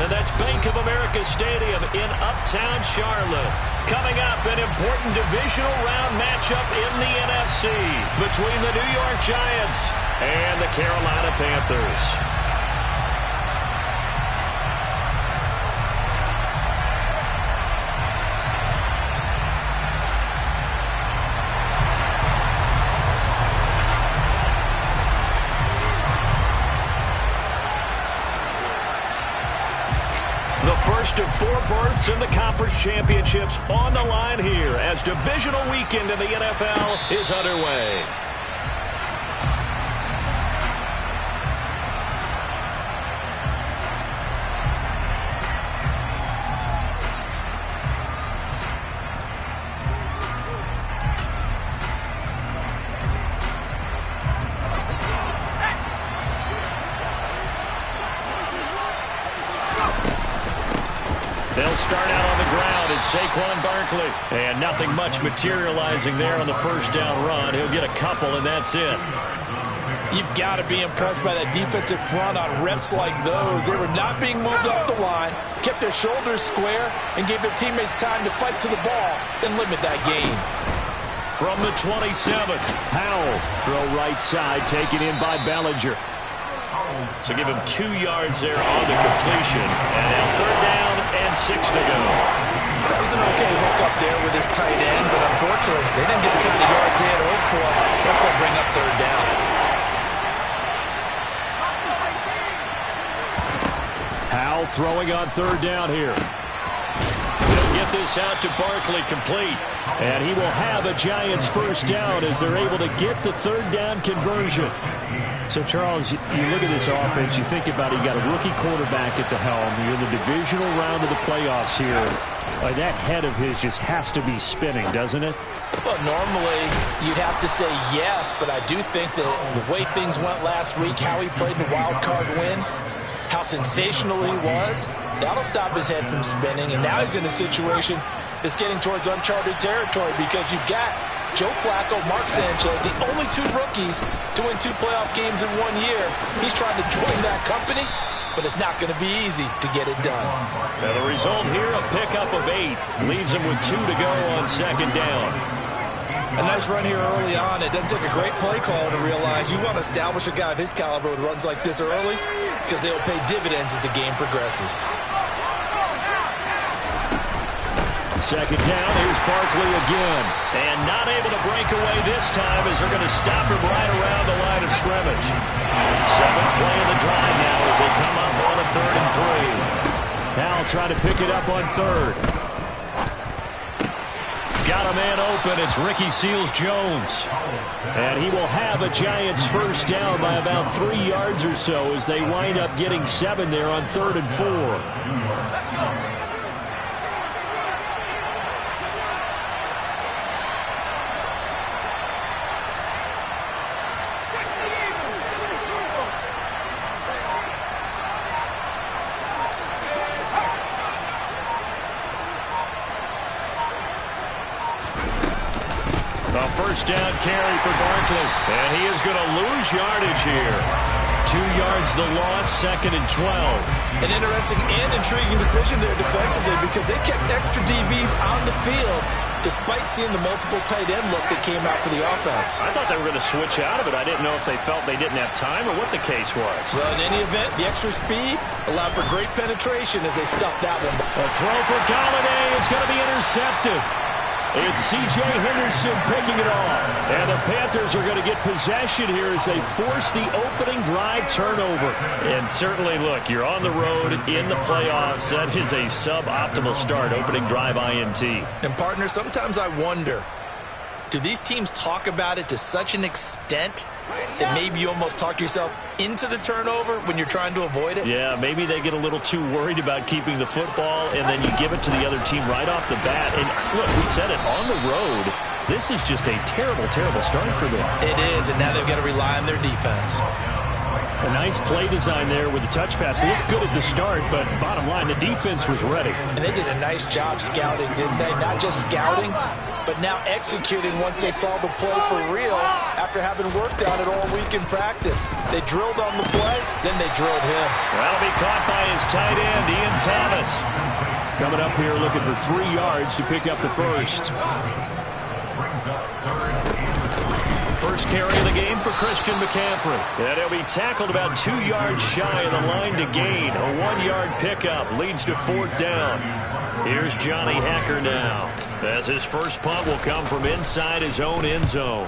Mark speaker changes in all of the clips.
Speaker 1: and that's Bank of America Stadium in Uptown Charlotte. Coming up, an important divisional round matchup in the NFC between the New York Giants and the Carolina Panthers. First of 4 berths in the conference championships on the line here as divisional weekend in the NFL is underway. They'll start out on the ground, and Saquon Barkley. And nothing much materializing there on the first down run. He'll get a couple, and that's it.
Speaker 2: You've got to be impressed by that defensive front on reps like those. They were not being moved off the line, kept their shoulders square, and gave their teammates time to fight to the ball and limit that gain.
Speaker 1: From the 27th, Powell, throw right side, taken in by Bellinger. So give him 2 yards there on the completion. And now third down and 6 to go.
Speaker 2: That was an okay hook up there with his tight end, but unfortunately, they didn't get the kind of yards they had hoped for. That's going to bring up third down.
Speaker 1: Powell throwing on third down here. They'll get this out to Barkley, complete. And he will have a Giants first down as they're able to get the third down conversion.
Speaker 3: So, Charles, you look at this offense, you think about it, you got a rookie quarterback at the helm. You're in the divisional round of the playoffs here. That head of his just has to be spinning, doesn't it?
Speaker 2: Well, normally you'd have to say yes, but I do think that the way things went last week, how he played the wild card win, how sensational he was, that'll stop his head from spinning. And now he's in a situation that's getting towards uncharted territory because you've got Joe Flacco, Mark Sanchez, the only 2 rookies to win 2 playoff games in 1 year. He's trying to join that company, but it's not going to be easy to get it done.
Speaker 1: Now the result here, a pickup of 8. Leaves him with 2 to go on second down.
Speaker 4: A nice run here early on. It doesn't take a great play call to realize you want to establish a guy of his caliber with runs like this early because they'll pay dividends as the game progresses.
Speaker 1: Second down, here's Barkley again. And not able to break away this time as they're going to stop him right around the line of scrimmage. 7th play of the drive now as they come up on a 3rd and 3. Now trying to pick it up on 3rd. Got a man open. It's Ricky Seals-Jones. And he will have a Giants first down by about 3 yards or so as they wind up getting 7 there on 3rd and 4. A first down carry for Barkley. And he is going to lose yardage here. 2 yards the loss, 2nd and 12.
Speaker 4: An interesting and intriguing decision there defensively because they kept extra DBs on the field despite seeing the multiple tight end look that came out for the offense.
Speaker 1: I thought they were going to switch out of it. I didn't know if they felt they didn't have time or what the case was.
Speaker 4: Well, in any event, the extra speed allowed for great penetration as they stuffed that one.
Speaker 1: A throw for Galladay is going to be intercepted. It's C.J. Henderson picking it off. And the Panthers are going to get possession here as they force the opening drive turnover. And certainly, look, you're on the road in the playoffs. That is a suboptimal start, opening drive INT.
Speaker 4: And, partner, sometimes I wonder, do these teams talk about it to such an extent that maybe you almost talk yourself into the turnover when you're trying to avoid it?
Speaker 1: Yeah, maybe they get a little too worried about keeping the football, and then you give it to the other team right off the bat. And look, we said it, on the road, this is just a terrible, terrible start for them.
Speaker 4: It is, and now they've got to rely on their defense.
Speaker 3: A nice play design there with the touch pass. Looked good at the start, but bottom line, the defense was ready.
Speaker 2: And they did a nice job scouting, didn't they? Not just scouting, but now executing once they saw the play for real after having worked on it all week in practice. They drilled on the play, then they drilled him.
Speaker 1: That'll be caught by his tight end, Ian Thomas.
Speaker 3: Coming up here looking for 3 yards to pick up the first.
Speaker 1: First carry of the game for Christian McCaffrey. And he'll be tackled about 2 yards shy of the line to gain. A 1-yard pickup leads to 4th down. Here's Johnny Hacker now, as his first punt will come from inside his own end zone.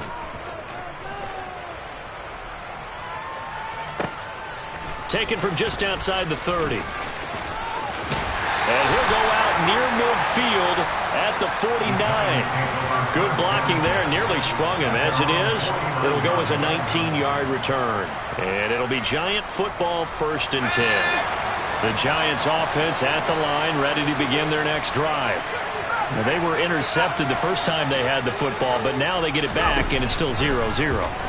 Speaker 1: Taken from just outside the 30. And he'll go out near midfield at the 49. Good blocking there, nearly sprung him. As it is, it'll go as a 19-yard return. And it'll be Giant football, 1st and 10. The Giants offense at the line, ready to begin their next drive. Now, they were intercepted the first time they had the football, but now they get it back, and it's still 0-0.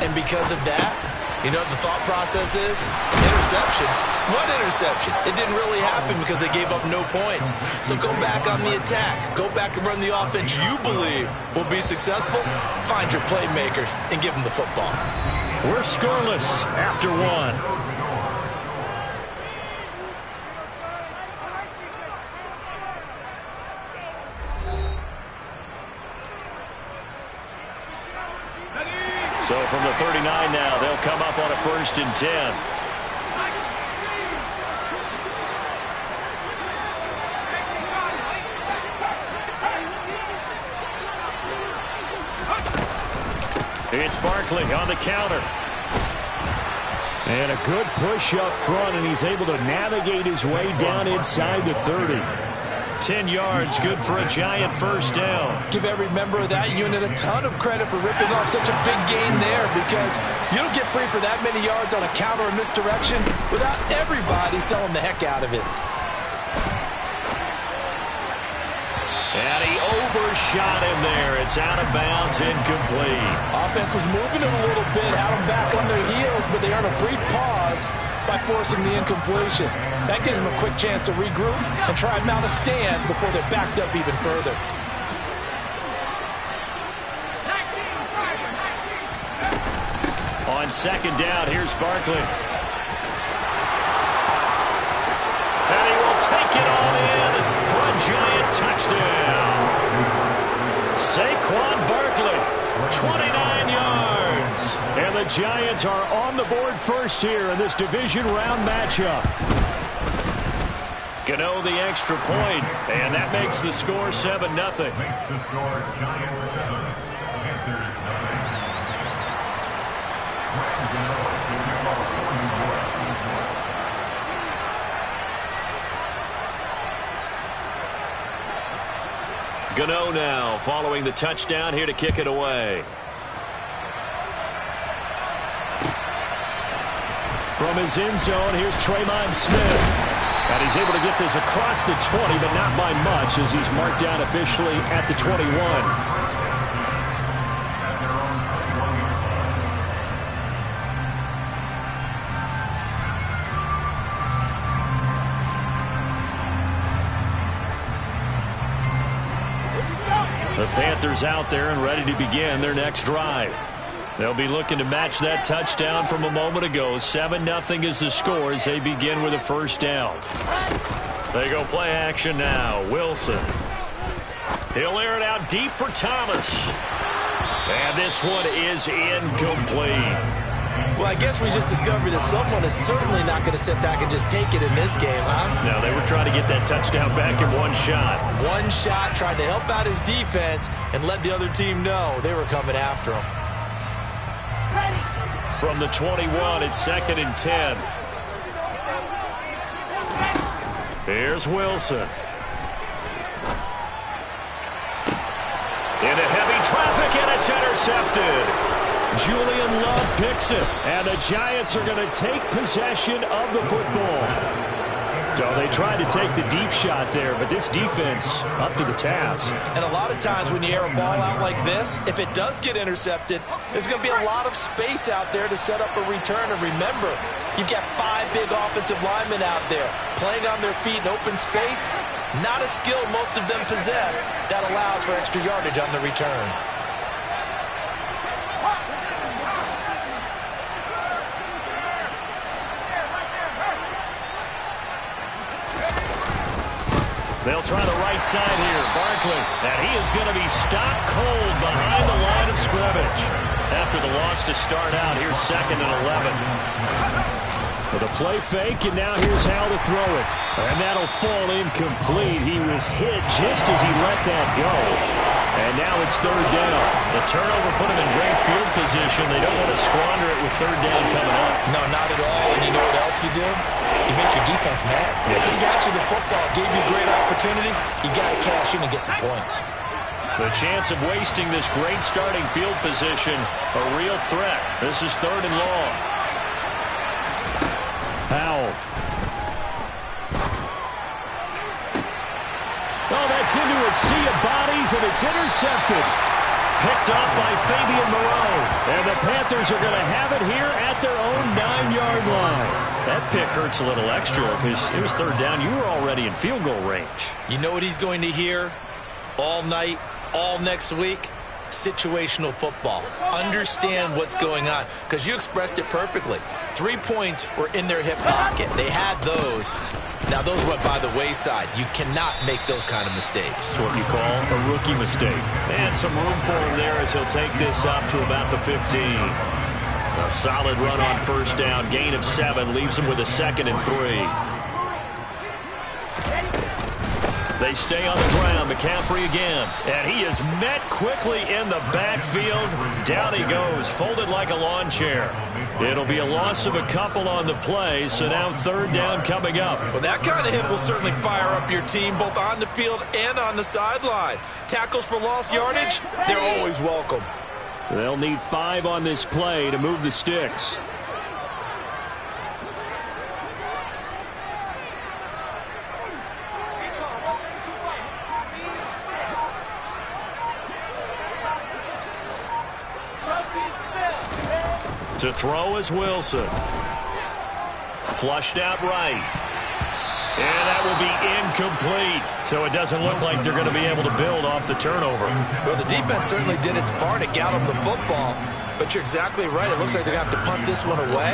Speaker 4: And because of that, you know what the thought process is? Interception. What interception? It didn't really happen because they gave up no points. So go back on the attack. Go back and run the offense you believe will be successful. Find your playmakers and give them the football.
Speaker 1: We're scoreless after 1. So from the 39 now, they'll come up on a 1st and 10. It's Barkley on the counter.
Speaker 3: And a good push up front, and he's able to navigate his way down inside the 30.
Speaker 1: 10 yards, good for a Giant 1st down.
Speaker 2: Give every member of that unit a ton of credit for ripping off such a big gain there, because you don't get free for that many yards on a counter or misdirection without everybody selling the heck out of it.
Speaker 1: And he overshot him there. It's out of bounds, incomplete.
Speaker 2: Offense was moving it a little bit, had them back on their heels, but they earned a brief pause by forcing the incompletion. That gives them a quick chance to regroup and try and mount a stand before they're backed up even further.
Speaker 1: On 2nd down, here's Barkley. And he will take it all in for a Giant touchdown. Saquon Barkley, 29 yards. And the Giants are on the board first here in this division round matchup. Gano the extra point, and that makes the score 7-0. Gano now following the touchdown here to kick it away.
Speaker 3: From his end zone, here's Traymon Smith. And he's able to get this across the 20, but not by much, as he's marked down officially at the 21.
Speaker 1: The Panthers out there and ready to begin their next drive. They'll be looking to match that touchdown from a moment ago. 7-0 is the score as they begin with a 1st down. They go play action now. Wilson. He'll air it out deep for Thomas. And this one is incomplete.
Speaker 4: Well, I guess we just discovered that someone is certainly not going to sit back and just take it in this game, huh?
Speaker 1: No, they were trying to get that touchdown back in one shot.
Speaker 4: One shot, trying to help out his defense and let the other team know they were coming after him.
Speaker 1: From the 21, it's 2nd and 10. Here's Wilson. Into heavy traffic, and it's intercepted. Julian Love picks it, and the Giants are going to take possession of the football.
Speaker 3: So they tried to take the deep shot there, but this defense up to the task.
Speaker 2: And a lot of times when you air a ball out like this, if it does get intercepted, there's going to be a lot of space out there to set up a return. And remember, you've got 5 big offensive linemen out there playing on their feet in open space. Not a skill most of them possess that allows for extra yardage on the return.
Speaker 3: They'll try the right side here. Barkley. And he is going to be stopped cold behind the line of scrimmage. After the loss to start out, here's 2nd and 11. For the play fake, and now here's how to throw it. And that'll fall incomplete. He was hit just as he let that go. And now it's 3rd down. The turnover put him in great field position. They don't want to squander it with 3rd down coming up.
Speaker 2: No, not at all. And you know what else you do? You make your defense mad.
Speaker 3: Yeah.
Speaker 2: He got you the football, gave you a great opportunity. You got to cash in and get some points.
Speaker 3: The chance of wasting this great starting field position, a real threat. This is 3rd and long. Powell. Oh, that's into a sea of bodies, and it's intercepted. Picked up by Fabian Moreau. And the Panthers are going to have it here at their own 9-yard line. That pick hurts a little extra because it was 3rd down. You were already in field goal range.
Speaker 2: You know what he's going to hear all night, all next week? Situational football. Understand what's going on, because you expressed it perfectly. 3 points were in their hip pocket. They had those. Now, those went by the wayside. You cannot make those kind of mistakes.
Speaker 3: It's what you call a rookie mistake. And some room for him there as he'll take this up to about the 15. A solid run on 1st down. Gain of 7 leaves him with a 2nd and 3. They stay on the ground. McCaffrey again. And he is met quickly in the backfield. Down he goes, folded like a lawn chair. It'll be a loss of a couple on the play, so now 3rd down coming up.
Speaker 2: Well, that kind of hit will certainly fire up your team, both on the field and on the sideline. Tackles for lost yardage, they're always welcome.
Speaker 3: So they'll need 5 on this play to move the sticks. To throw is Wilson. Flushed out right. And that will be incomplete. So it doesn't look like they're going to be able to build off the turnover.
Speaker 2: Well, the defense certainly did its part. It got them the football. But you're exactly right. It looks like they're going to have to punt this one away.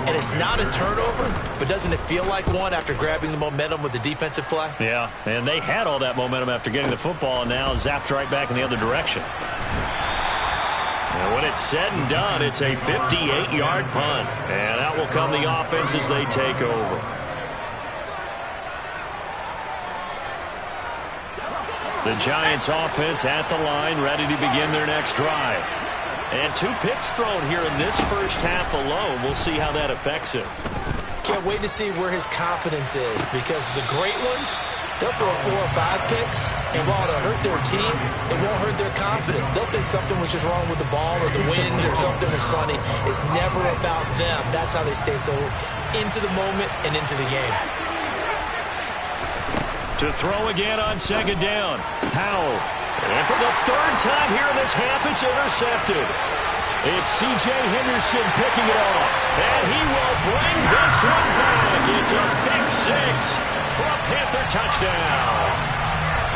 Speaker 2: And it's not a turnover, but doesn't it feel like one after grabbing the momentum with the defensive play?
Speaker 3: Yeah, and they had all that momentum after getting the football, and now zapped right back in the other direction. And when it's said and done, it's a 58-yard punt. And out will come the offense as they take over. The Giants offense at the line, ready to begin their next drive. And 2 picks thrown here in this first half alone. We'll see how that affects it.
Speaker 2: Can't wait to see where his confidence is, because the great ones, they'll throw 4 or 5 picks, and while it'll hurt their team, it won't hurt their confidence. They'll think something was just wrong with the ball or the wind or something is funny. It's never about them. That's how they stay so into the moment and into the game.
Speaker 3: To throw again on 2nd down. Powell. And for the 3rd time here in this half, it's intercepted. It's C.J. Henderson picking it off. And he will bring this one back. It's a pick 6 for a Panther touchdown.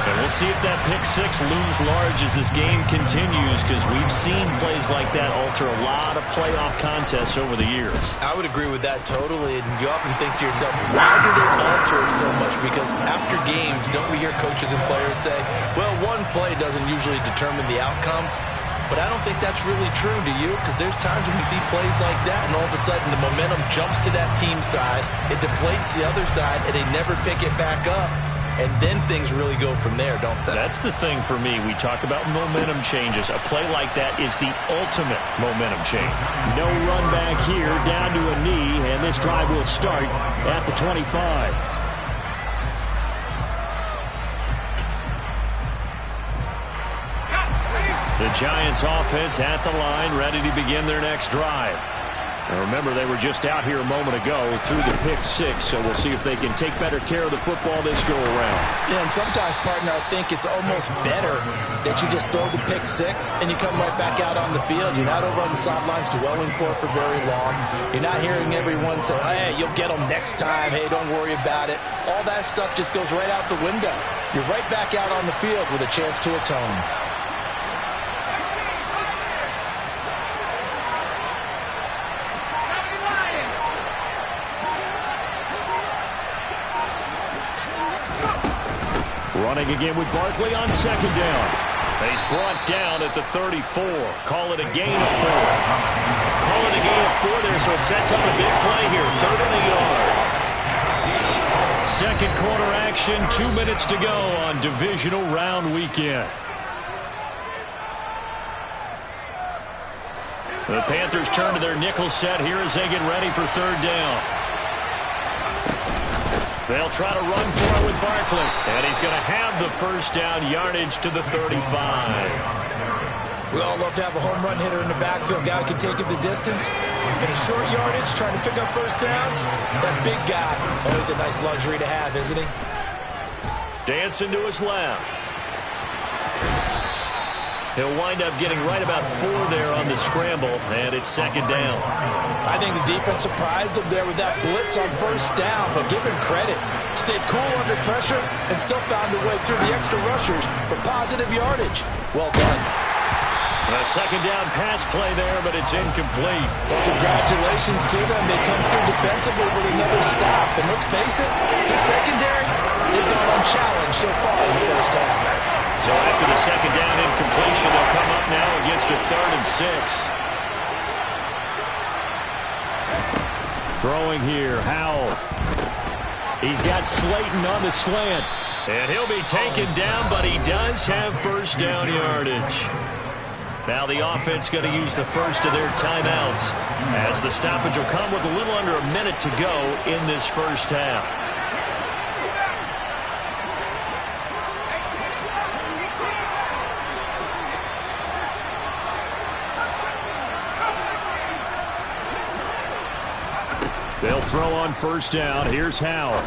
Speaker 3: And we'll see if that pick 6 looms large as this game continues, because we've seen plays like that alter a lot of playoff contests over the years.
Speaker 2: I would agree with that totally, and you often think to yourself, why did it alter it so much? Because after games, don't we hear coaches and players say, well, one play doesn't usually determine the outcome? But I don't think that's really true, do you? Because there's times when we see plays like that, and all of a sudden the momentum jumps to that team side, it deflates the other side, and they never pick it back up. And then things really go from there, don't they?
Speaker 3: That's the thing for me. We talk about momentum changes. A play like that is the ultimate momentum change. No run back here, down to a knee, and this drive will start at the 25. The Giants offense at the line, ready to begin their next drive.
Speaker 1: Now remember, they were just out here a moment ago through the pick six, so we'll see if they can take better care of the football this go-around.
Speaker 2: Yeah, and sometimes, partner, I think it's almost better that you just throw the pick six and you come right back out on the field. You're not over on the sidelines dwelling for very long. You're not hearing everyone say, hey, you'll get them next time. Hey, don't worry about it. All that stuff just goes right out the window. You're right back out on the field with a chance to atone.
Speaker 1: Running again with Barkley on second down. He's brought down at the 34. Call it a gain of 4. Call it a gain of 4 there, so it sets up a big play here. 3rd and a yard. Second quarter action, 2 minutes to go on divisional round weekend. The Panthers turn to their nickel set here as they get ready for 3rd down. They'll try to run for it with Barkley. And he's going to have the first down, yardage to the 35.
Speaker 2: We all love to have a home run hitter in the backfield. Guy who can take it the distance. In a short yardage, trying to pick up first downs. That big guy, always a nice luxury to have, isn't he?
Speaker 1: Dancing to his left. He'll wind up getting right about 4 there on the scramble, and it's 2nd down.
Speaker 2: I think the defense surprised him there with that blitz on first down, but give him credit. Stayed cool under pressure and still found a way through the extra rushers for positive yardage. Well done.
Speaker 1: A 2nd down pass play there, but it's incomplete.
Speaker 2: Well, congratulations to them. They come through defensively with another stop. And let's face it, the secondary, they've gone unchallenged so far in the first half.
Speaker 1: So after the 2nd down incompletion, they'll come up now against a 3rd and 6. Throwing here, Howell. He's got Slayton on the slant. And he'll be taken down, but he does have first down yardage. Now the offense going to use the first of their timeouts, as the stoppage will come with a little under a minute to go in this first half. They'll throw on first down. Here's Howell.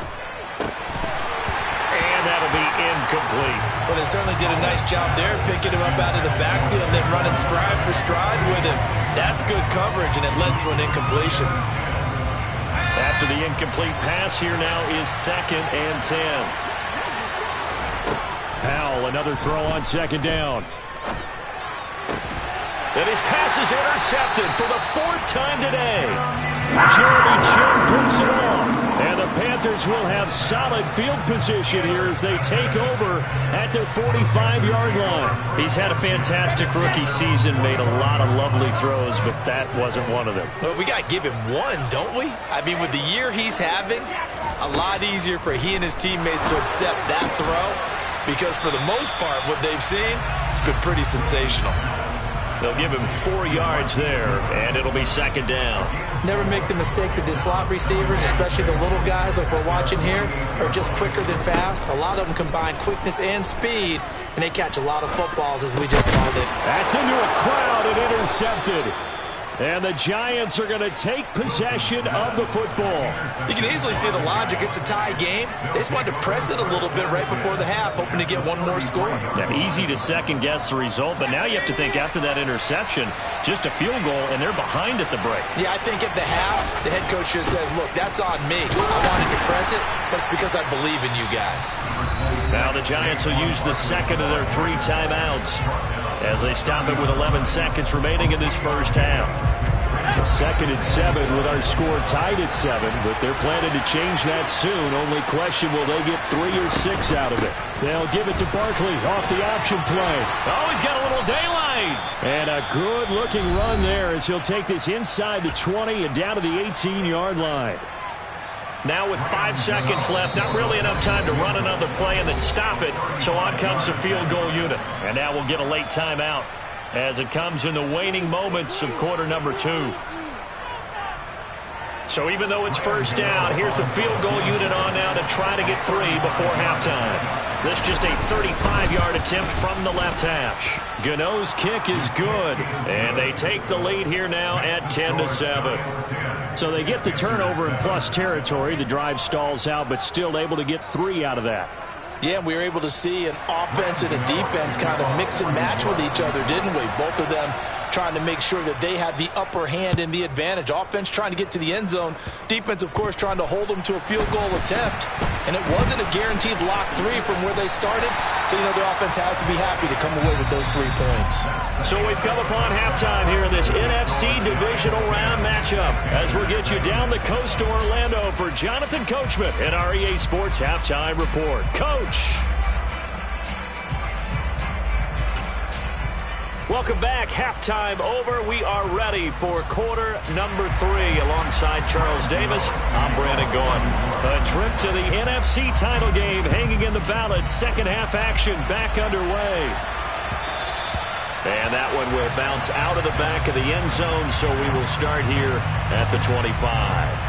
Speaker 1: And that'll be incomplete.
Speaker 2: Well, they certainly did a nice job there, picking him up out of the backfield and then running stride for stride with him. That's good coverage, and it led to an incompletion.
Speaker 1: After the incomplete pass, here now is 2nd and 10. Howell, another throw on 2nd down. And his pass is intercepted for the 4th time today. Jeremy Chin picks it off. And the Panthers will have solid field position here as they take over at their 45-yard line. He's had a fantastic rookie season, made a lot of lovely throws, but that wasn't one of them.
Speaker 2: Well, we got to give him one, don't we? I mean, with the year he's having, a lot easier for he and his teammates to accept that throw, because for the most part, what they've seen, it's been pretty sensational.
Speaker 1: They'll give him 4 yards there, and it'll be 2nd down.
Speaker 2: Never make the mistake that the slot receivers, especially the little guys like we're watching here, are just quicker than fast. A lot of them combine quickness and speed, and they catch a lot of footballs, as we just saw that.
Speaker 1: That's into a crowd and intercepted. And the Giants are going to take possession of the football.
Speaker 2: You can easily see the logic. It's a tie game. They just wanted to press it a little bit right before the half, hoping to get one more score.
Speaker 1: Yeah, easy to second-guess the result, but now you have to think after that interception, just a field goal, and they're behind at the break.
Speaker 2: Yeah, I think at the half, the head coach just says, look, that's on me. I wanted to press it, but it's because I believe in you guys.
Speaker 1: Now the Giants will use the 2nd of their 3 timeouts as they stop it with 11 seconds remaining in this first half. 2nd and 7 with our score tied at 7, but they're planning to change that soon. Only question, will they get 3 or 6 out of it? They'll give it to Barkley off the option play. Oh, he's got a little daylight. And a good-looking run there as he'll take this inside the 20 and down to the 18-yard line. Now with 5 seconds left, not really enough time to run another play and then stop it. So on comes the field goal unit. And now we'll get a late timeout as it comes in the waning moments of quarter number 2. So even though it's first down, here's the field goal unit on now to try to get 3 before halftime. This just a 35-yard attempt from the left hash. Gano's kick is good, and they take the lead here now at 10-7. So they get the turnover in plus territory. The drive stalls out, but still able to get 3 out of that.
Speaker 2: Yeah, we were able to see an offense and a defense kind of mix and match with each other, didn't we? Both of them trying to make sure that they had the upper hand and the advantage. Offense trying to get to the end zone. Defense, of course, trying to hold them to a field goal attempt. And it wasn't a guaranteed lock 3 from where they started. So, you know, the offense has to be happy to come away with those 3 points.
Speaker 1: So we've come upon halftime here in this NFC Divisional Round matchup as we'll get you down the coast to Orlando for Jonathan Coachman at our EA Sports Halftime Report. Coach. Welcome back. Halftime over. We are ready for quarter number 3. Alongside Charles Davis, I'm Brandon Gaudin. A trip to the NFC title game hanging in the balance. Second half action back underway. And that one will bounce out of the back of the end zone, so we will start here at the 25.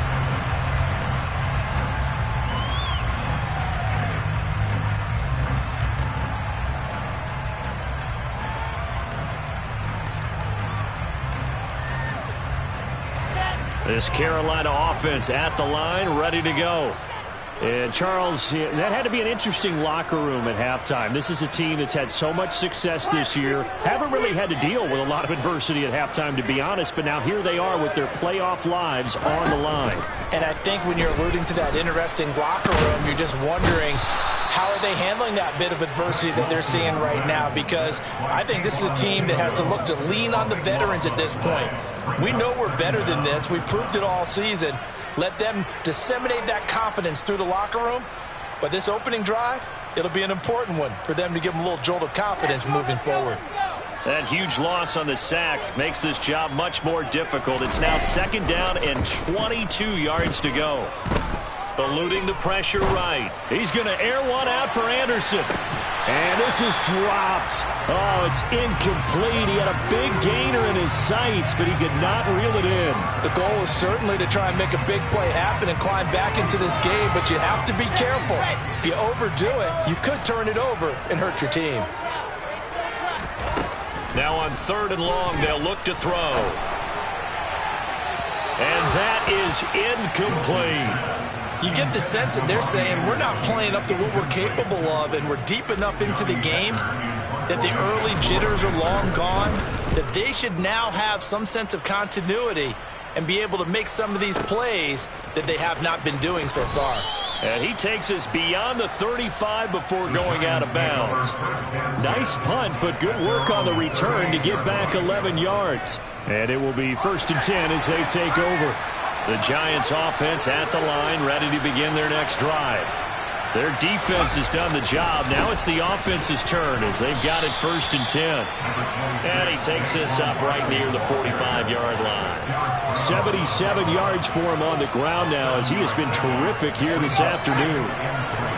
Speaker 1: This Carolina offense at the line, ready to go. And Charles, that had to be an interesting locker room at halftime. This is a team that's had so much success this year. Haven't really had to deal with a lot of adversity at halftime, to be honest. But now here they are with their playoff lives on the line.
Speaker 2: And I think when you're alluding to that interesting locker room, you're just wondering, how are they handling that bit of adversity that they're seeing right now? Because I think this is a team that has to look to lean on the veterans at this point. We know we're better than this. We've proved it all season. Let them disseminate that confidence through the locker room. But this opening drive, it'll be an important one for them to give them a little jolt of confidence moving forward.
Speaker 1: That huge loss on the sack makes this job much more difficult. It's now second down and 22 yards to go. Eluding the pressure right. He's going to air one out for Anderson. And this is dropped. Oh, it's incomplete. He had a big gainer in his sights, but he could not reel it in.
Speaker 2: The goal is certainly to try and make a big play happen and climb back into this game, but you have to be careful. If you overdo it, you could turn it over and hurt your team.
Speaker 1: Now on 3rd and long, they'll look to throw. And that is incomplete.
Speaker 4: You get the sense that they're saying we're not playing up to what we're capable of, and we're deep enough into the game that the early jitters are long gone, that they should now have some sense of continuity and be able to make some of these plays that they have not been doing so far.
Speaker 1: And he takes us beyond the 35 before going out of bounds. Nice punt, but good work on the return to get back 11 yards. And it will be 1st and 10 as they take over. The Giants offense at the line, ready to begin their next drive. Their defense has done the job. Now it's the offense's turn as they've got it 1st and 10. And he takes this up right near the 45-yard line. 77 yards for him on the ground now as he has been terrific here this afternoon.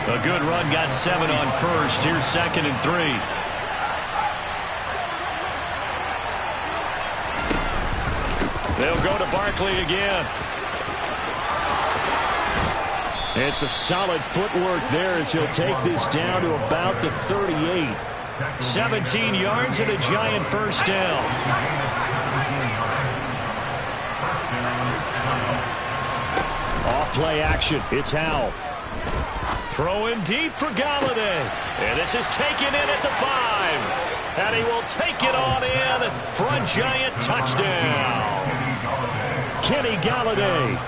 Speaker 1: A good run, got 7 on 1st. Here's 2nd and 3. They'll go to Barkley again. It's some solid footwork there as he'll take this down to about the 38. 17 yards and a Giant 1st down. Off play action. It's Howell. Throwing deep for Galladay. And this is taken in at the 5. And he will take it on in for a Giant touchdown. Kenny Galladay,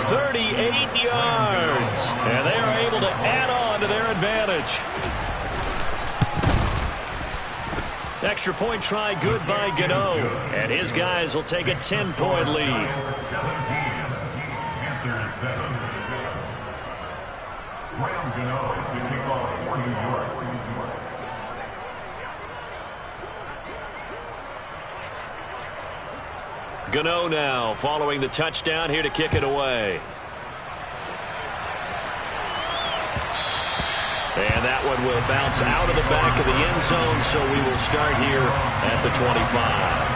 Speaker 1: 38 yards. And they are able to add on to their advantage. Extra point try good by Gano. And his guys will take a 10-point lead. Gano now following the touchdown here to kick it away. And that one will bounce out of the back of the end zone, so we will start here at the 25.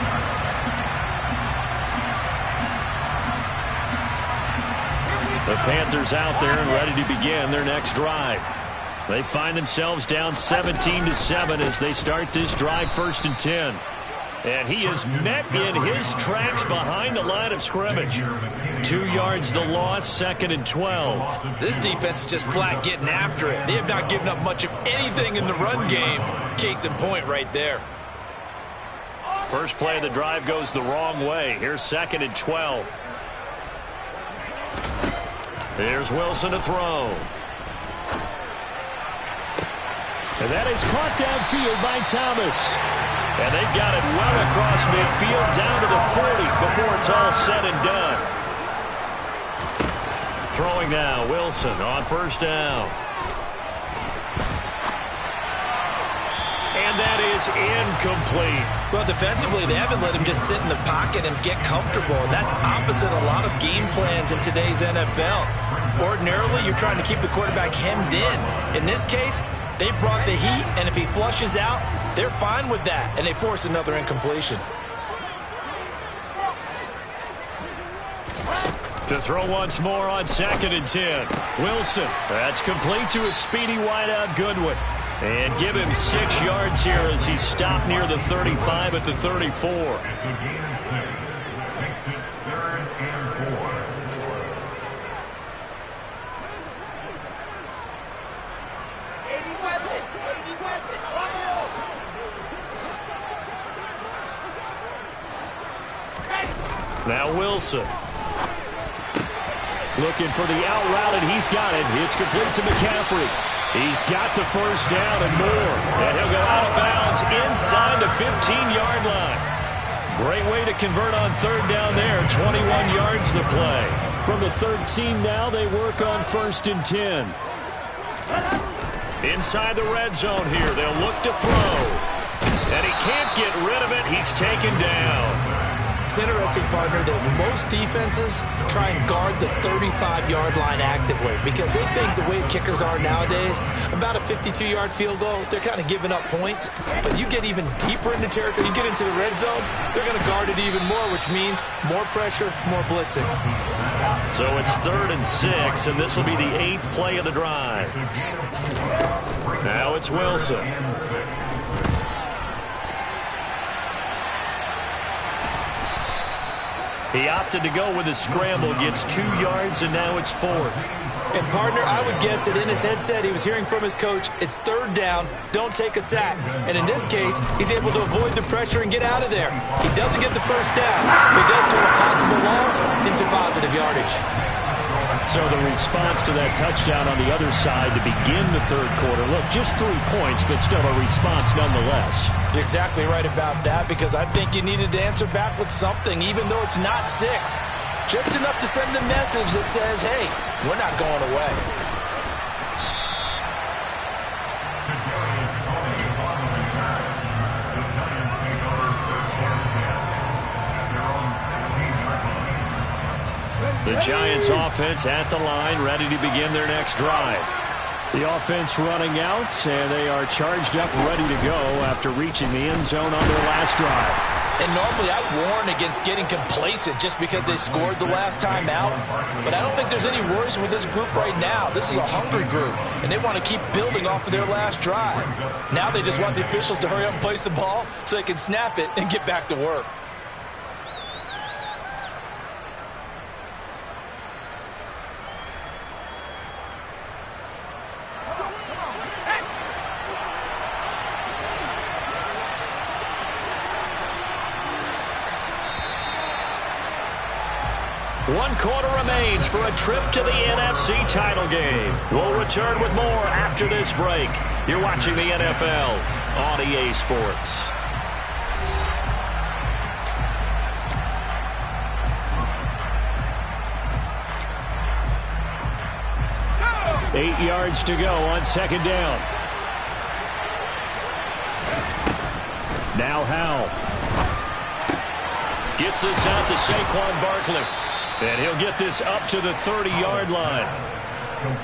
Speaker 1: The Panthers out there and ready to begin their next drive. They find themselves down 17-7 as they start this drive, 1st and 10. And he is met in his tracks behind the line of scrimmage. 2 yards the loss, 2nd and 12.
Speaker 2: This defense is just flat getting after it. They have not given up much of anything in the run game. Case in point right there.
Speaker 1: First play of the drive goes the wrong way. Here's 2nd and 12. Here's Wilson to throw. And that is caught downfield by Thomas. And they've got it well across midfield down to the 40 before it's all said and done. Throwing now, Wilson on 1st down. And that is incomplete.
Speaker 2: Well, defensively, they haven't let him just sit in the pocket and get comfortable. And that's opposite a lot of game plans in today's NFL. Ordinarily, you're trying to keep the quarterback hemmed in. In this case, they brought the heat, and if he flushes out, they're fine with that, and they force another incompletion.
Speaker 1: To throw once more on 2nd and 10. Wilson, that's complete to a speedy wideout Goodwin. And give him 6 yards here as he stopped near the 35 at the 34. Now Wilson. Looking for the out route, and he's got it. It's complete to McCaffrey. He's got the 1st down and more. And he'll go out of bounds inside the 15-yard line. Great way to convert on 3rd down there. 21 yards the play. From the 13 now, they work on 1st and 10. Inside the red zone here. They'll look to throw. And he can't get rid of it. He's taken down.
Speaker 2: It's interesting, partner, that most defenses try and guard the 35-yard line actively because they think the way kickers are nowadays, about a 52-yard field goal, they're kind of giving up points. But you get even deeper into territory, you get into the red zone, they're going to guard it even more, which means more pressure, more blitzing.
Speaker 1: So it's 3rd and 6, and this will be the 8th play of the drive. Now it's Wilson. He opted to go with a scramble, gets 2 yards, and now it's 4th.
Speaker 2: And, partner, I would guess that in his headset he was hearing from his coach, it's 3rd down, don't take a sack. And in this case, he's able to avoid the pressure and get out of there. He doesn't get the 1st down, but he does turn a possible loss into positive yardage.
Speaker 1: So the response to that touchdown on the other side to begin the 3rd quarter. Look, just 3 points, but still a response nonetheless.
Speaker 2: You're exactly right about that because I think you needed to answer back with something, even though it's not 6. Just enough to send a message that says, hey, we're not going away.
Speaker 1: The Giants offense at the line, ready to begin their next drive. The offense running out, and they are charged up, ready to go after reaching the end zone on their last drive.
Speaker 2: And normally I warn against getting complacent just because they scored the last time out. But I don't think there's any worries with this group right now. This is a hungry group, and they want to keep building off of their last drive. Now they just want the officials to hurry up and place the ball so they can snap it and get back to work.
Speaker 1: One quarter remains for a trip to the NFC title game. We'll return with more after this break. You're watching the NFL on EA Sports. Eight yards to go on 2nd down. Now Howell. Gets this out to Saquon Barkley. And he'll get this up to the 30-yard line.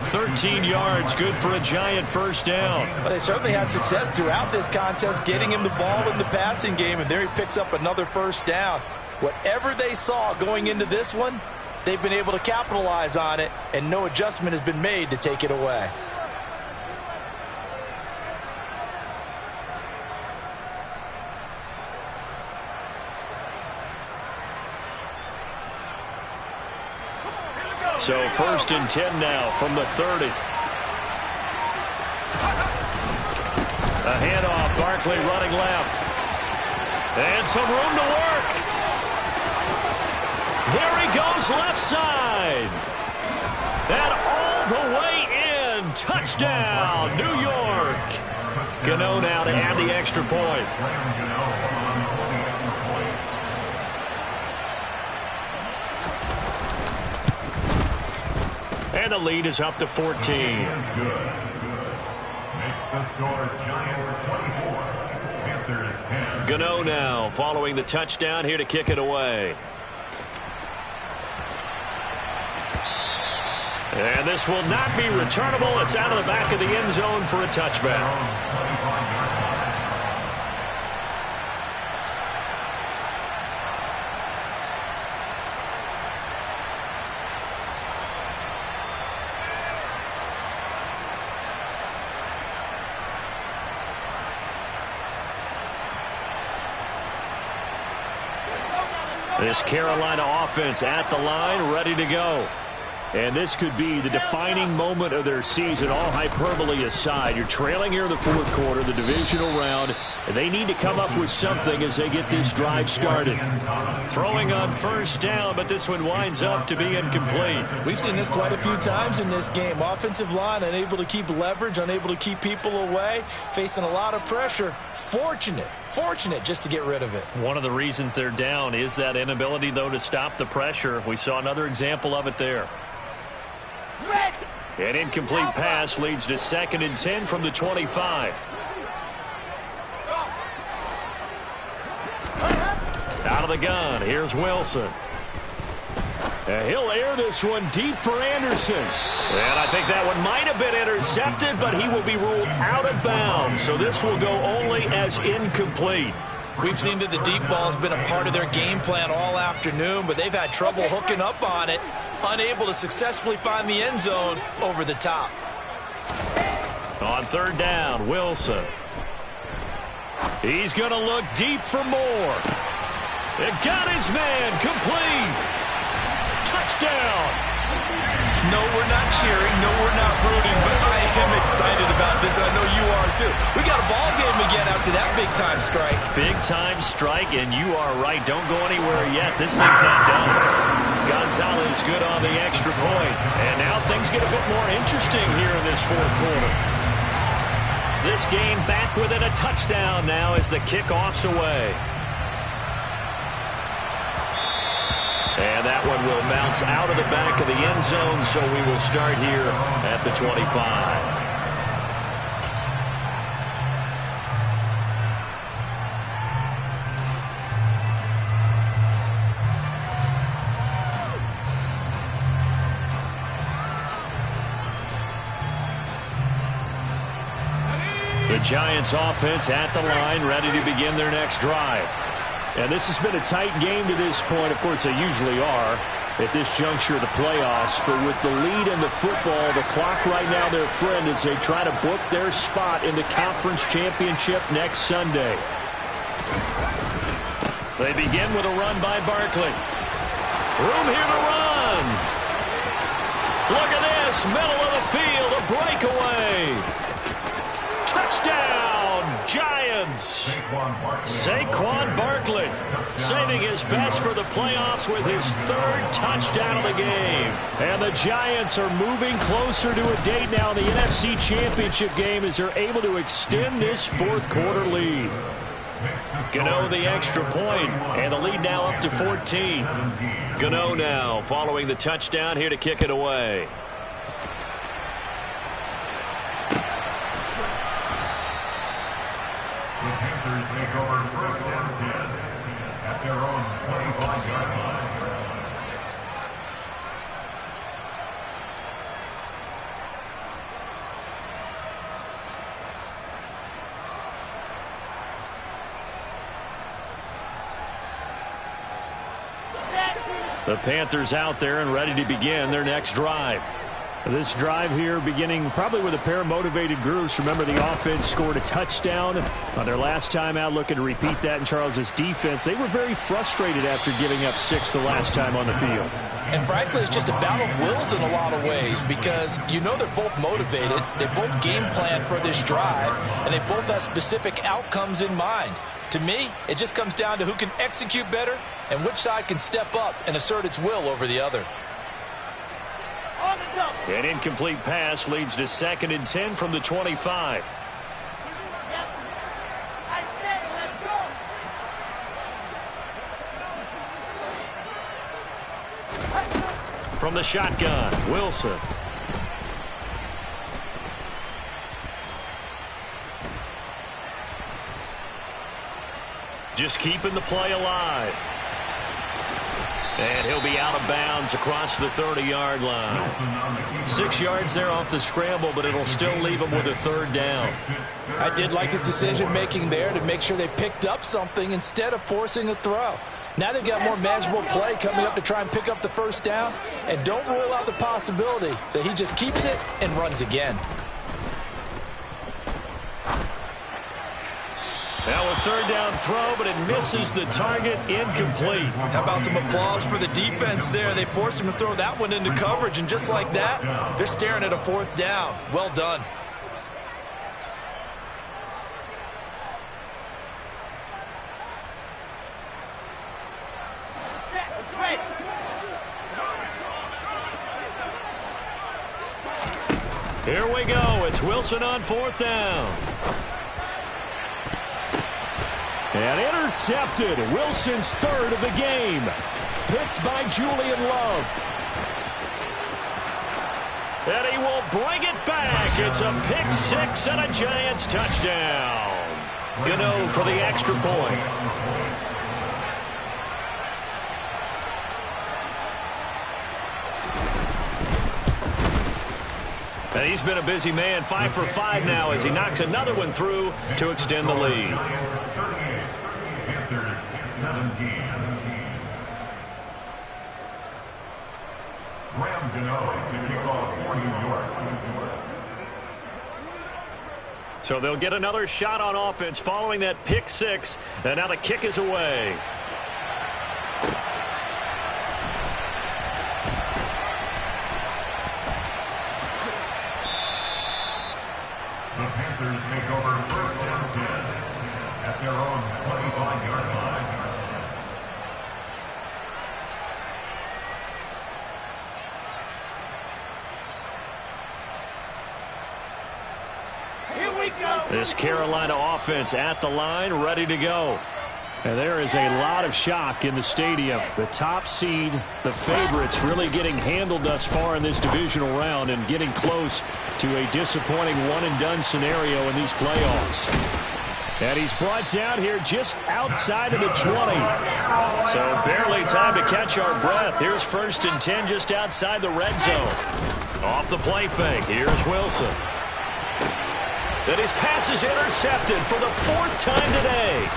Speaker 1: 13 yards, good for a Giant 1st down.
Speaker 2: Well, they certainly had success throughout this contest, getting him the ball in the passing game, and there he picks up another 1st down. Whatever they saw going into this one, They've been able to capitalize on it, and no adjustment has been made to take it away.
Speaker 1: So 1st and 10 now from the 30. A handoff, Barkley running left. And some room to work. There he goes left side. And all the way in. Touchdown, New York. Gano now to add the extra point. And the lead is up to 14.
Speaker 5: Makes the score Giants 24, Panthers 10.
Speaker 1: Gano now following the touchdown here to kick it away. And this will not be returnable. It's out of the back of the end zone for a touchback. This Carolina offense at the line, ready to go. And this could be the defining moment of their season, all hyperbole aside. You're trailing here in the 4th quarter, the divisional round, and they need to come up with something as they get this drive started. Throwing on 1st down, but this one winds up to be incomplete.
Speaker 2: We've seen this quite a few times in this game. Offensive line unable to keep leverage, unable to keep people away, facing a lot of pressure. Fortunate just to get rid of it.
Speaker 1: One of the reasons they're down is that inability, though, to stop the pressure. We saw another example of it there. An incomplete pass leads to 2nd and 10 from the 25. Out of the gun, here's Wilson. And he'll air this one deep for Anderson. And I think that one might have been intercepted, but he will be ruled out of bounds. So this will go only as incomplete.
Speaker 2: We've seen that the deep ball has been a part of their game plan all afternoon, but they've had trouble hooking up on it, unable to successfully find the end zone over the top.
Speaker 1: On 3rd down, Wilson. He's going to look deep for more. It got his man complete. Touchdown.
Speaker 2: No, we're not cheering. No, we're not rooting, but I am excited about this, and I know you are too. We got a ball game again after that big-time strike.
Speaker 1: Big-time strike, and you are right. Don't go anywhere yet. This thing's not done. Gonzalez good on the extra point. And now things get a bit more interesting here in this 4th quarter. This game back within a touchdown now as the kickoff's away. And that one will bounce out of the back of the end zone, so we will start here at the 25. The Giants offense at the line, ready to begin their next drive. And this has been a tight game to this point. Of course, they usually are at this juncture of the playoffs. But with the lead in the football, the clock right now their friend as they try to book their spot in the conference championship next Sunday. They begin with a run by Barkley. Room here to run. Look at this. Middle of the field, a breakaway. Touchdown, Giants. Saquon Barkley saving his best for the playoffs with his 3rd touchdown of the game. And the Giants are moving closer to a date now in the NFC Championship game as they're able to extend this 4th quarter lead. Gano the extra point, and the lead now up to 14. Gano now following the touchdown here to kick it away.
Speaker 5: The Panthers take over 1st and 10 at their own 25-yard line.
Speaker 1: The Panthers out there and ready to begin their next drive. This drive here beginning probably with a pair of motivated groups. Remember, the offense scored a touchdown on their last time out, looking to repeat that in Charles' defense. They were very frustrated after giving up 6 the last time on the field.
Speaker 2: And frankly, it's just a battle of wills in a lot of ways because you know they're both motivated, they both game plan for this drive, and they both have specific outcomes in mind. To me, it just comes down to who can execute better and which side can step up and assert its will over the other.
Speaker 1: An incomplete pass leads to 2nd and 10 from the 25. From the shotgun, Wilson. Just keeping the play alive. And he'll be out of bounds across the 30-yard line. 6 yards there off the scramble, but it'll still leave him with a 3rd down.
Speaker 2: I did like his decision-making there to make sure they picked up something instead of forcing a throw. Now they've got more manageable play coming up to try and pick up the 1st down. And don't rule out the possibility that he just keeps it and runs again.
Speaker 1: Now a 3rd down throw, but it misses the target, incomplete.
Speaker 4: How about some applause for the defense there? They forced him to throw that one into coverage, and just like that, they're staring at a 4th down. Well done.
Speaker 1: Here we go. It's Wilson on 4th down. And intercepted. Wilson's 3rd of the game. Picked by Julian Love. And he will bring it back. It's a pick 6 and a Giants touchdown. Gano for the extra point. And he's been a busy man, 5 for 5 now as he knocks another one through to extend the lead.
Speaker 5: Panthers 17. Graham Gano to kick off for New York.
Speaker 1: So they'll get another shot on offense following that pick 6, and now the kick is away.
Speaker 5: The Panthers take over 1st and 10 at their own 25-yard line.
Speaker 6: Here we go.
Speaker 1: This Carolina offense at the line, ready to go. And there is a lot of shock in the stadium. The top seed, the favorites, really getting handled thus far in this divisional round and getting close to a disappointing one-and-done scenario in these playoffs. And he's brought down here just outside of the 20. So barely time to catch our breath. Here's 1st and 10 just outside the red zone. Off the play fake, here's Wilson. Then his pass is intercepted for the 4th time today.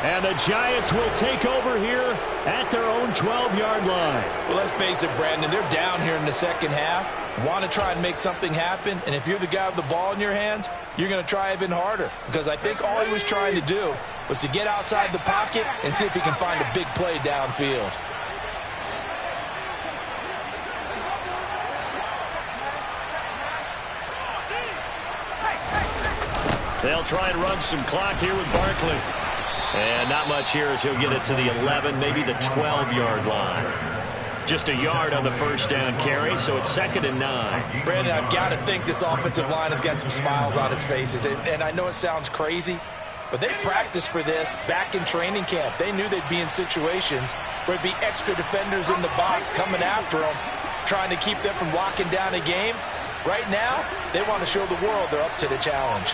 Speaker 1: And the Giants will take over here at their own 12-yard line.
Speaker 2: Well, let's face it, Brandon, they're down here in the 2nd half. Want to try and make something happen, and if you're the guy with the ball in your hands, you're going to try even harder. Because I think all he was trying to do was to get outside the pocket and see if he can find a big play downfield.
Speaker 1: They'll try and run some clock here with Barkley. And not much here as he'll get it to the 11, maybe the 12-yard line. Just a yard on the 1st down carry, so it's 2nd and 9.
Speaker 2: Brandon, I've got to think this offensive line has got some smiles on its faces. And I know it sounds crazy, but they practiced for this back in training camp. They knew they'd be in situations where there'd be extra defenders in the box coming after them, trying to keep them from locking down a game. Right now, they want to show the world they're up to the challenge.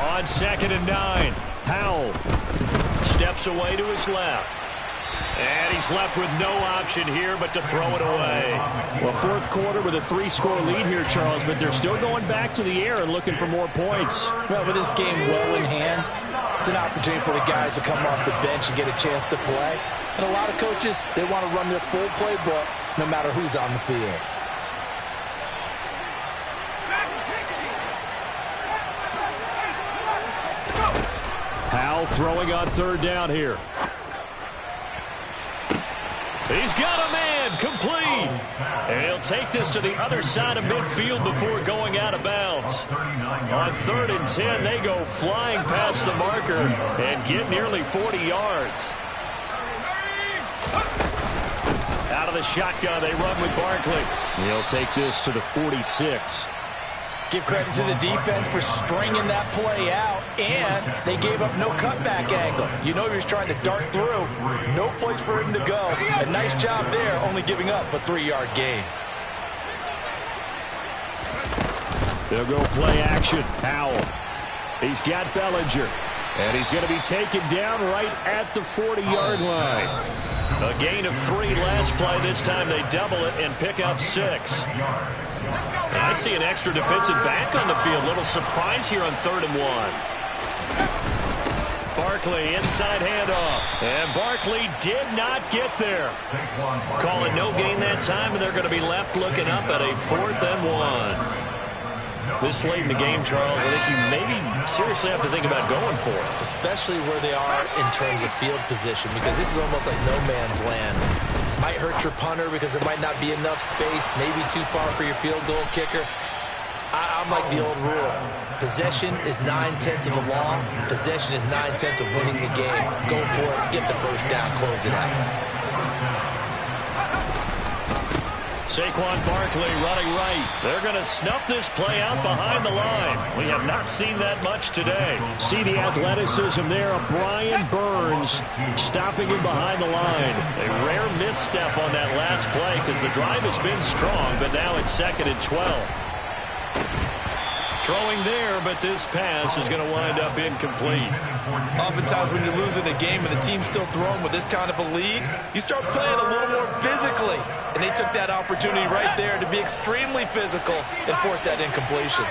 Speaker 1: On 2nd and 9, Powell steps away to his left. And he's left with no option here but to throw it away. Well, 4th quarter with a 3-score lead here, Charles, but they're still going back to the air and looking for more points.
Speaker 2: Well, with this game well in hand, it's an opportunity for the guys to come off the bench and get a chance to play. And a lot of coaches, they want to run their full playbook no matter who's on the field.
Speaker 1: Powell throwing on third down here. He's got a man, complete. And he'll take this to the other side of midfield before going out of bounds. On 3rd and 10, they go flying past the marker and get nearly 40 yards. Out of the shotgun, they run with Barkley. He'll take this to the 46.
Speaker 2: Give credit to the defense for stringing that play out, and they gave up no cutback angle. You know he was trying to dart through. No place for him to go. A nice job there, only giving up a 3-yard gain.
Speaker 1: They'll go play action. Powell. He's got Bellinger. And he's going to be taken down right at the 40-yard line. A gain of 3 last play. This time they double it and pick up 6. And I see an extra defensive back on the field. Little surprise here on 3rd and 1. Barkley inside handoff. And Barkley did not get there. Call it no gain that time, and they're going to be left looking up at a 4th and 1. This late in the game, Charles, I think you maybe seriously have to think about going for it.
Speaker 2: Especially where they are in terms of field position, because this is almost like no man's land. Might hurt your punter because there might not be enough space, maybe too far for your field goal kicker. I'm like the old rule. Possession is 9/10 of the law. Possession is 9/10 of winning the game. Go for it, get the first down, close it out.
Speaker 1: Saquon Barkley running right. They're going to snuff this play out behind the line. We have not seen that much today. See the athleticism there of Brian Burns stopping him behind the line. A rare misstep on that last play because the drive has been strong, but now it's 2nd and 12. Throwing there, but this pass is going to wind up incomplete.
Speaker 2: Oftentimes when you're losing a game and the team's still throwing with this kind of a lead, you start playing a little more physically. And they took that opportunity right there to be extremely physical and force that incompletion.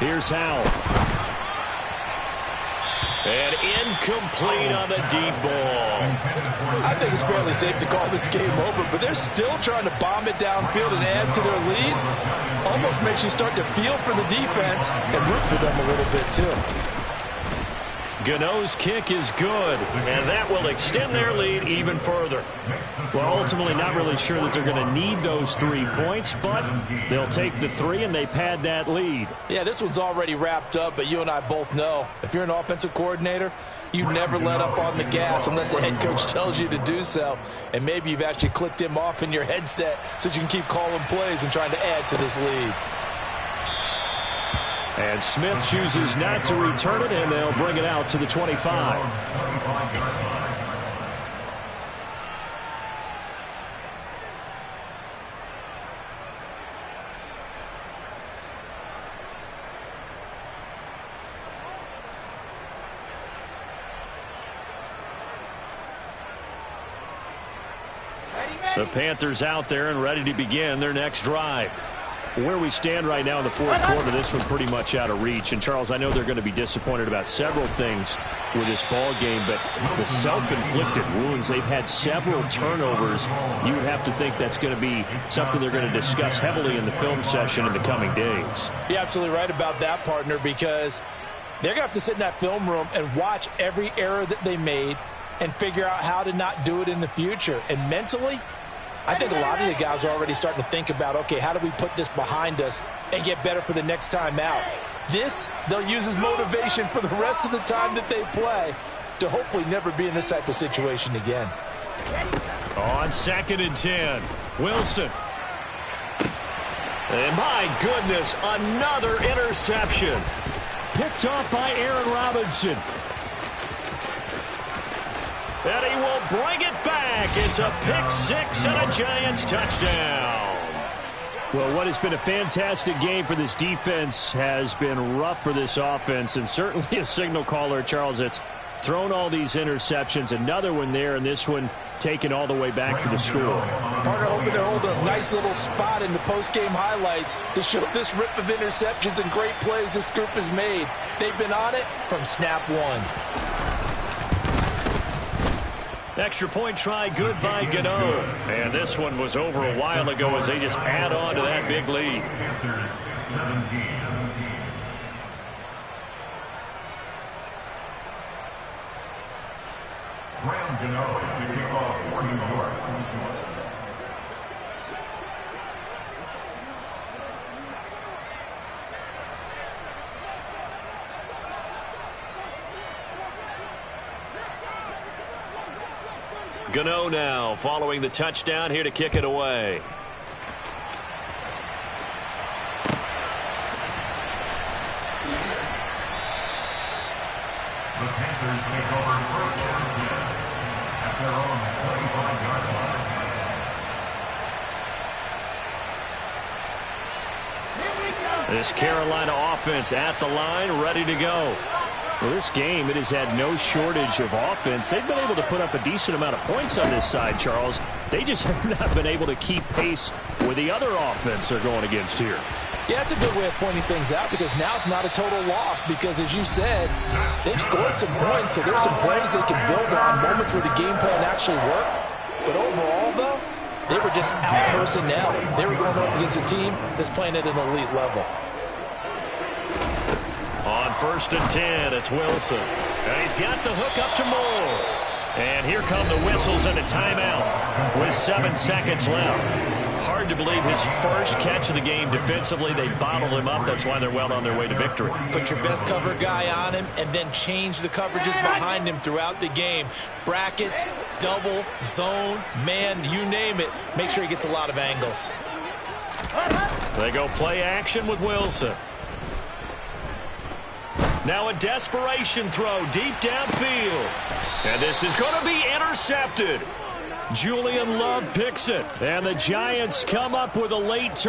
Speaker 1: Here's Howell. And incomplete on the deep ball.
Speaker 2: I think it's fairly safe to call this game over, but they're still trying to bomb it downfield and add to their lead. Almost makes you start to feel for the defense and root for them a little bit too.
Speaker 1: Gano's kick is good, and that will extend their lead even further. Well, ultimately not really sure that they're going to need those 3 points, but they'll take the 3 and they pad that lead.
Speaker 2: Yeah, this one's already wrapped up, but you and I both know if you're an offensive coordinator, you never let up on the gas unless the head coach tells you to do so. And maybe you've actually clicked him off in your headset so you can keep calling plays and trying to add to this lead.
Speaker 1: And Smith chooses not to return it, and they'll bring it out to the 25. The Panthers out there and ready to begin their next drive. Where we stand right now in the 4th quarter, this one's pretty much out of reach. And, Charles, I know they're going to be disappointed about several things with this ball game, but the self-inflicted wounds, they've had several turnovers. You would have to think that's going to be something they're going to discuss heavily in the film session in the coming days.
Speaker 2: You're absolutely right about that, partner, because they're going to have to sit in that film room and watch every error that they made and figure out how to not do it in the future. And mentally, I think a lot of the guys are already starting to think about, okay, how do we put this behind us and get better for the next time out? This, they'll use as motivation for the rest of the time that they play to hopefully never be in this type of situation again.
Speaker 1: On 2nd and 10, Wilson. And my goodness, another interception. Picked off by Aaron Robinson. And he will bring it back. It's a pick 6 and a Giants touchdown. Well, what has been a fantastic game for this defense has been rough for this offense, and certainly a signal caller, Charles, that's thrown all these interceptions. Another one there, and this one taken all the way back for the score.
Speaker 2: Partner hoping to hold a nice little spot in the post-game highlights to show this rip of interceptions and great plays this group has made. They've been on it from snap one.
Speaker 1: Extra point try good by Gano. And this one was over a while ago as they just add on to that big lead.
Speaker 5: Panthers 17. Graham Gano to kick off for New York.
Speaker 1: Gano now following the touchdown here to kick it away.
Speaker 5: The Panthers take over first and 10 at their own 25-yard line.
Speaker 1: This Carolina offense at the line, ready to go. Well, this game, it has had no shortage of offense. They've been able to put up a decent amount of points on this side, Charles. They just have not been able to keep pace with the other offense they're going against here.
Speaker 2: Yeah, it's a good way of pointing things out because now it's not a total loss because, as you said, they've scored some points, so there's some plays they can build on, moments where the game plan actually worked. But overall, though, they were just out-personnel. They were going up against a team that's playing at an elite level.
Speaker 1: On 1st and 10, it's Wilson. And he's got the hook up to Moore. And here come the whistles and a timeout with 7 seconds left. Hard to believe his first catch of the game defensively. They bottled him up. That's why they're well on their way to victory.
Speaker 2: Put your best cover guy on him and then change the coverages behind him throughout the game. Brackets, double, zone, man, you name it. Make sure he gets a lot of angles.
Speaker 1: They go play action with Wilson. Now a desperation throw deep downfield. And this is going to be intercepted. Julian Love picks it. And the Giants come up with a late turn.